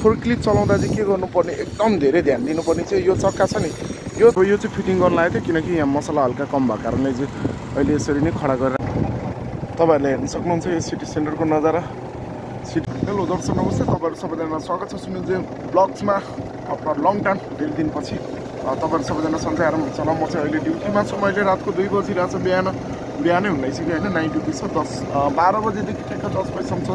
Forklift चलाउँदा चाहिँ के गर्नुपर्ने एकदम धेरै ध्यान दिनुपर्ने चाहिँ यो चक्का छ नि यो चाहिँ फिटिङ गर्न लागेको थियो किनकि यहाँ मसला हल्का कम भएको कारणले चाहिँ अहिले यसरी नै खडा गरेर तपाईहरुले हेर्न सक्नुहुन्छ यो सिटी सेन्टरको नजारा। हेलो दर्शक नमस्ते, तपाईहरु सबैजना स्वागत छ सुनिल ब्लग्समा आफ्टर लङ टाइम धेरै दिनपछि। तपाईहरु सबैजना सन्चै आराम हुन्छ होला। म चाहिँ अहिले ड्युटीमा छु। मैले रातको 2 बजिरहेको छ, बिहानै हुन आइसक्यो होइन। नाइट ड्युटी छ, 12 बजेदेखि ठ्याक्क 10 बजीसम्म छ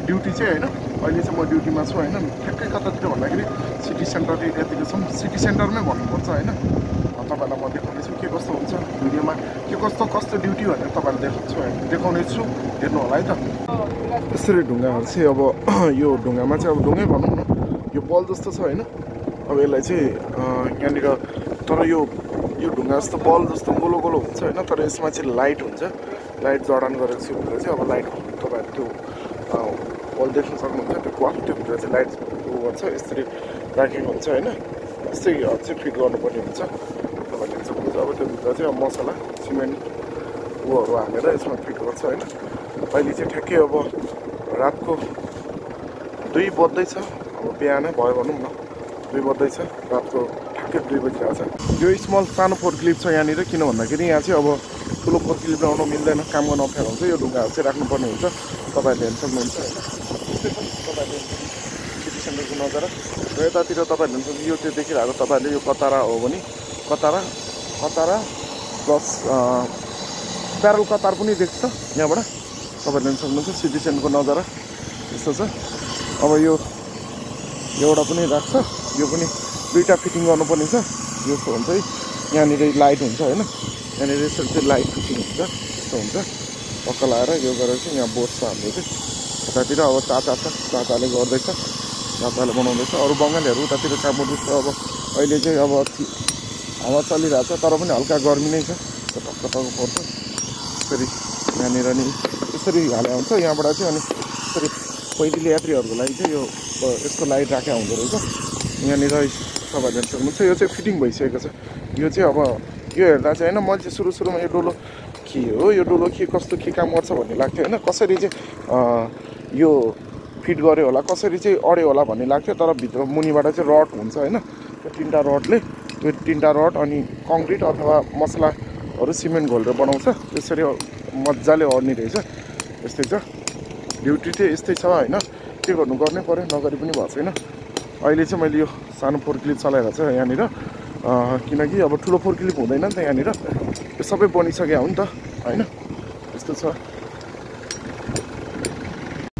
ड्युटी चाहिँ होइन। अहिले चाहिँ म ड्युटीमा छु होइन। ठ्याक्कै कतातिर भन्दाखेरि सिटी सेन्टर एरियातिर छौँ, सिटी सेन्टरमै भन्नुपर्छ होइन। तपाईहरुलाई म देखाउनेछु के कस्तो हुन्छ भिडियोमा, के कस्तो ड्युटी भनेर तपाईहरुलाई देखाउनेछु, हेर्नु होला है त। यसरी ढुङ्गाहरू चाहिँ अब यो ढुङ्गामा चाहिँ अब ढुङ्गै भनौँ न, यो बल जस्तो छ होइन। अब यसलाई चाहिँ यहाँनिर तर यो ढुङ्गा जस्तो बल जस्तो गोलो गोलो हुन्छ होइन, तर यसमा चाहिँ लाइट हुन्छ, लाइट जडान गरेको छु भित्र चाहिँ। अब लाइट तपाईँहरू त्यो बल देख्न सक्नुहुन्छ, त्यो बल त्यो भित्र चाहिँ लाइट गर्छ, यसरी राखेको हुन्छ होइन। यस्तै चाहिँ फिट गर्नुपर्ने हुन्छ तपाईँहरूले सक्नुहुन्छ। अब त्यो भित्र चाहिँ अब मसला सिमेन्ट ऊहरू हालेर यसमा फिट गर्छ होइन। अहिले चाहिँ ठ्याक्कै अब रातको 2 बज्दैछ, अब बिहानै भयो भनौँ न, 2 बज्दैछ, रातको ठ्याक्कै 2 बजिरहेको छ। यो स्मल सानो फोर्कलिफ्ट छ यहाँनिर, किन भन्दाखेरि यहाँ चाहिँ अब ठुलो फोर्कलिफ्ट ल्याउनु मिल्दैन, काम गर्न अप्ठ्यारो हुन्छ। यो ढुङ्गाहरू चाहिँ राख्नुपर्ने हुन्छ, तपाईँहरूले हेर्न सक्नुहुन्छ होइन। तपाईँहरूले सिटी सेन्टरको नजारा र यतातिर तपाईँहरूले हेर्न सक्नुहुन्छ। यो चाहिँ देखिरहेको तपाईँहरूले यो कतारा हो भने कतारा प्लस प्यारल कतार पनि देख्छ यहाँबाट, तपाईँहरूले हेर्न सक्नुहुन्छ। सिटी सेन्टरको नजारा यस्तो छ। अब यो एउटा पनि राख्छ, यो पनि 2टा फिटिङ गर्नुपर्ने छ। यस्तो हुन्छ है, यहाँनिर लाइट हुन्छ होइन, यहाँनिर यसरी चाहिँ लाइट फिटिङ हुन्छ, यस्तो हुन्छ। पक्क लगाएर यो गरेर चाहिँ यहाँ बोर्ड छ हाम्रो चाहिँ यतातिर। अब चाचाले गर्दैछ, चाचाले बनाउँदैछ। अरू बङ्गालीहरू उतातिर काम गर्दैछ। अब अहिले चाहिँ अब हावा चलिरहेको छ, तर पनि हल्का गर्मी नै छ, टक्क पर्छ। यसरी यहाँनिर नि यसरी हाले हुन्छ यहाँबाट चाहिँ। अनि यसरी पहिलो यात्रीहरूको लागि चाहिँ यो यस्तो लाइट राखेको हुँदो रहेछ यहाँनिर, तपाईँहरूले हेर्न सक्नुहुन्छ। यो चाहिँ फिटिङ भइसकेको छ। यो चाहिँ अब यो हेर्दा चाहिँ होइन, मैले चाहिँ सुरुमा यो डोलो के हो, यो डोलो के कस्तो के काम गर्छ भन्ने लाग्थ्यो होइन। कसरी चाहिँ यो फिट गर्यो होला, कसरी चाहिँ अड्यो होला भन्ने लाग्थ्यो। तर भित्र मुनिबाट चाहिँ रड हुन्छ होइन, त्यो 3टा रडले, त्यो 3टा रड अनि कङ्क्रिट अथवा मसलाहरू सिमेन्ट घोलेर बनाउँछ, त्यसरी मजाले अड्ने रहेछ। यस्तै छ ड्युटी चाहिँ, यस्तै छ होइन। के गर्नु, गर्नै पऱ्यो, नगरी पनि भएको छैन। अहिले चाहिँ मैले यो सानो फोर्कलिफ्ट चलाएर छ यहाँनिर, किनकि अब ठुलो फोर्कलिफ्ट हुँदैन नि त यहाँनिर, यो सबै बनिसक्यो हो नि त होइन। यस्तो छ।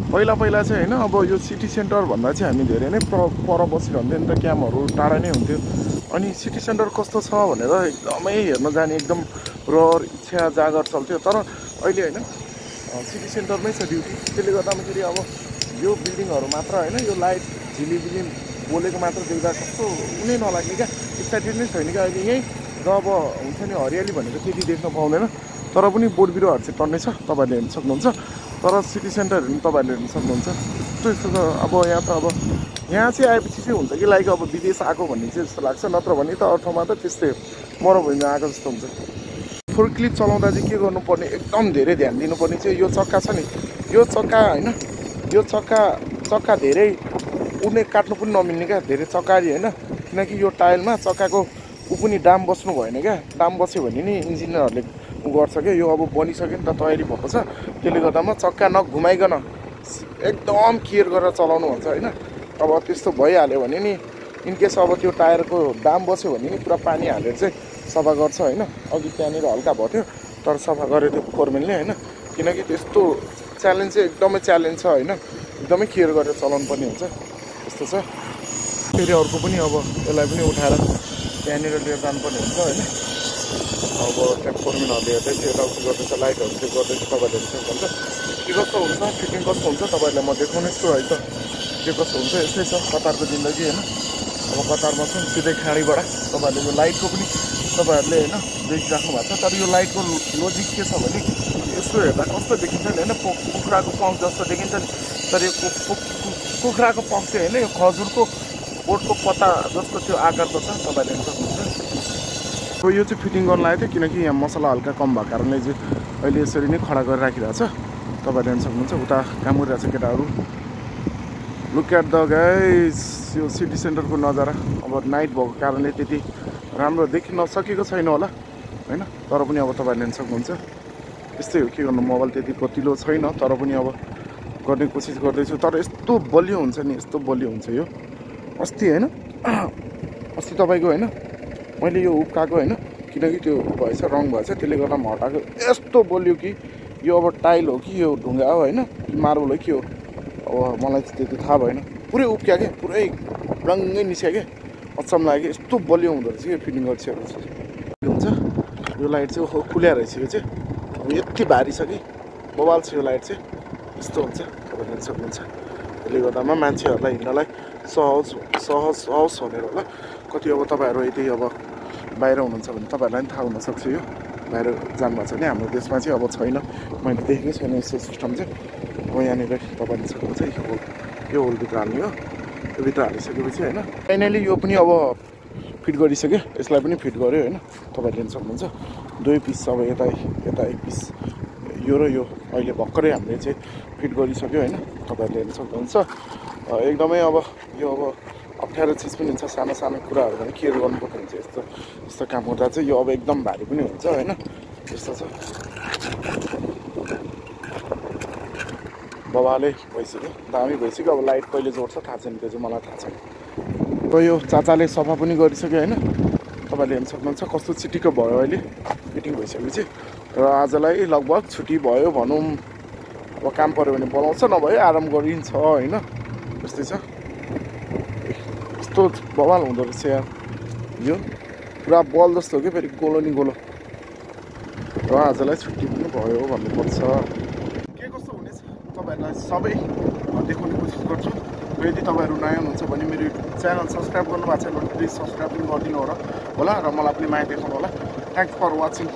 पहिला चाहिँ होइन, अब यो सिटी सेन्टर भन्दा चाहिँ हामी धेरै नै पर बसिरहन्थ्यो नि त, क्याम्पहरू टाढा नै हुन्थ्यो। अनि सिटी सेन्टर कस्तो छ भनेर एकदमै हेर्न जाने एकदम रहर इच्छा जागर चल्थ्यो। तर अहिले होइन, सिटी सेन्टरमै छ ड्युटी, त्यसले गर्दाखेरि अब यो बिल्डिङहरू मात्र होइन, यो लाइट झिलिबिली बोलेको मात्र देख्दा कस्तो कुनै नलाग्ने क्या, एक्साइटेड नै छैन क्या अहिले यहीँ। र अब हुन्छ नि हरियाली भनेको त्यति देख्न पाउँदैन, तर पनि बोट बिरुवाहरू चाहिँ टन्नै छ, तपाईँहरूले हेर्न सक्नुहुन्छ। तर सिटी सेन्टरहरू पनि तपाईँहरूले हेर्न सक्नुहुन्छ। यस्तो छ। अब यहाँ त अब यहाँ चाहिँ आएपछि चाहिँ हुन्छ कि लाइक अब विदेश आएको भन्ने चाहिँ जस्तो लाग्छ, नत्र भने त अर्थमा त त्यस्तै मरुभूमिमा आएको जस्तो हुन्छ। फोर्कलिफ्ट चलाउँदा चाहिँ के गर्नुपर्ने, एकदम धेरै ध्यान दिनुपर्ने चाहिँ यो चक्का छ नि, यो चक्का होइन, यो चक्का धेरै उड्ने काट्नु पनि नमिल्ने क्या, धेरै चक्कारी होइन। किनकि यो टायलमा चक्काको पनि डाम बस्नु भएन क्या, डाम बस्यो भने नि इन्जिनियरहरूले गर्छ क्या। यो अब बनिसक्यो नि त, तयारी भएको छ, त्यसले गर्दामा चक्का नघुमाइकन एकदम केयर गरेर चलाउनु हुन्छ होइन। अब त्यस्तो भइहाल्यो भने नि इनकेस अब त्यो टायरको डाम बस्यो भने नि पुरा पानी हालेर चाहिँ सफा गर्छ होइन। अघि त्यहाँनिर हल्का भयो थियो, तर सफा गऱ्यो त्यो फोरमेनले होइन। किनकि त्यस्तो च्यालेन्ज चाहिँ एकदमै च्यालेन्ज छ होइन, एकदमै केयर गरेर चलाउनु पर्ने हुन्छ। यस्तो छ। फेरि अर्को पनि अब यसलाई पनि उठाएर त्यहाँनिर लिएर जानुपर्ने हुन्छ होइन। अब त्यहाँ फोरमेनहरूले हेर्दै थियो, यताउति गर्दैछ, लाइटहरू चाहिँ गर्दैछ, तपाईँहरूले हेर्नुहुन्छ के कस्तो हुन्छ, फिटिङ कस्तो हुन्छ तपाईँहरूलाई म देखाउने छु है त, के कस्तो हुन्छ। यस्तै छ कतारको जिन्दगी होइन। अब कतारमा छ सिधै खाँडीबाट तपाईँहरूले यो लाइटको पनि तपाईँहरूले होइन देखिराख्नु भएको छ। तर यो लाइटको लोजिक के छ भने यसो हेर्दा कस्तो देखिन्छ नि होइन, कुखुराको पङ्ख जस्तो देखिन्छ नि, तर यो कुखुराको पङ्ख चाहिँ होइन, यो खजुरको बोटको पत्ता जस्तो त्यो आकारको छ, तपाईँहरूले हेर्न सक्नुहुन्छ। यो चाहिँ फिटिङ गर्न लागेको थियो किनकि यहाँ मसला हल्का कम भएको कारणले चाहिँ अहिले यसरी नै खडा गरेर राखिरहेको छ, तपाईँहरूले हेर्न सक्नुहुन्छ। उता काम गरिरहेको छ केटाहरू, लुक एट द गाइस यो सिटी सेन्टरको नजारा अब नाइट भएको कारणले त्यति राम्रो देखिन नसकेको छैन होला हैन तर पनि अब तपाईहरुले हेर्न सक्नुहुन्छ यस्तै हो के गर्नु मोबाइल त्यति गतिलो छैन तर पनि अब गर्ने कोसिस गर्दैछु तर यस्तो बलियो हुन्छ नि यस्तो बलियो हुन्छ यो अस्ति हैन अस्ति तपाईको हैन मैले यो उकाको हैन किनकि त्यो भएछ रङ भएछ त्यसले गर्दा म हटाएको यस्तो बलियो कि यो अब टाइल हो कि यो ढुङ्गा हो हैन मार्बल हो कि हो अब मलाई त्यति थाहा भएन पुरै उक्क्या के पुरै रङ्गै निस्क्यो के अचम्म लाग्यो यस्तो बलियो हुँदो रहेछ यो फिटिङ गरिसकेपछि हुन्छ यो लाइट चाहिँ ओहो खुल्या रहेछ यो चाहिँ अब यति भारी छ कि बवाल छ यो लाइट चाहिँ यस्तो हुन्छ तपाईहरुले हेर्न सक्नुहुन्छ त्यसले गर्दामा मान्छेहरूलाई हिँड्नलाई सहज भनेर होला कति अब तपाईहरु यतै अब बाहिर हुनुहुन्छ भने तपाईहरुलाई पनि थाहा हुनसक्छ यो बाहिर जानुभएको छ भने हाम्रो देशमा चाहिँ अब छैन मैले देखेकै छैन यस्तो सिस्टम चाहिँ अब यहाँनिर तपाईहरुले सक्नुहुन्छ यो होलभित्र हाल्ने हो यो भित्र हालिसकेपछि होइन फाइनली यो पनि अब फिट गरिसक्यो यसलाई पनि फिट गर्यो होइन तपाईहरुले हेर्न सक्नुहुन्छ दुई पिस अब यता एक पिस यो र यो अहिले भर्खरै हामीले चाहिँ फिट गरिसक्यो होइन तपाईहरुले हेर्न सक्नुहुन्छ एकदमै अब यो अब अप्ठ्यारो चिज पनि हुन्छ सानो सानो कुराहरू पनि केयर गर्नुपर्ने हुन्छ यस्तो काम गर्दा चाहिँ यो अब एकदम भारी पनि हुन्छ होइन यस्तो छ बबाले भइसक्यो दामी भइसक्यो अब लाइट कहिले जोड्छ थाहा छैन त्यो चाहिँ मलाई थाहा छैन त यो चाचाले सफा पनि गरिसक्यो होइन तपाईहरुले हेर्न सक्नुहुन्छ कस्तो चिटिक्क भयो अहिले फिटिङ भइसकेपछि र आजलाई लगभग छुट्टी भयो भनौँ अब काम पर्यो भने बोलाउँछ नभए आराम गरिन्छ होइन त्यस्तै छ यस्तो बवाल हुँदो रहेछ यार यो पुरा बल जस्तो हो कि फेरि गोलो नि गोलो र आजलाई छुट्टी पनि भयो भन्नुपर्छ के कस्तो हुनेछ तपाईहरुलाई सबै देखाउने कोसिस गर्छु र यदि तपाईहरु नयाँ हुनुहुन्छ भने मेरो युट्युब च्यानल सब्स्क्राइब गर्नु भएको छैन भने प्लिज सब्स्क्राइब पनि गरिदिनु होला र मलाई पनि माया देखाउनु होला थ्याङ्क्स फर वाचिङ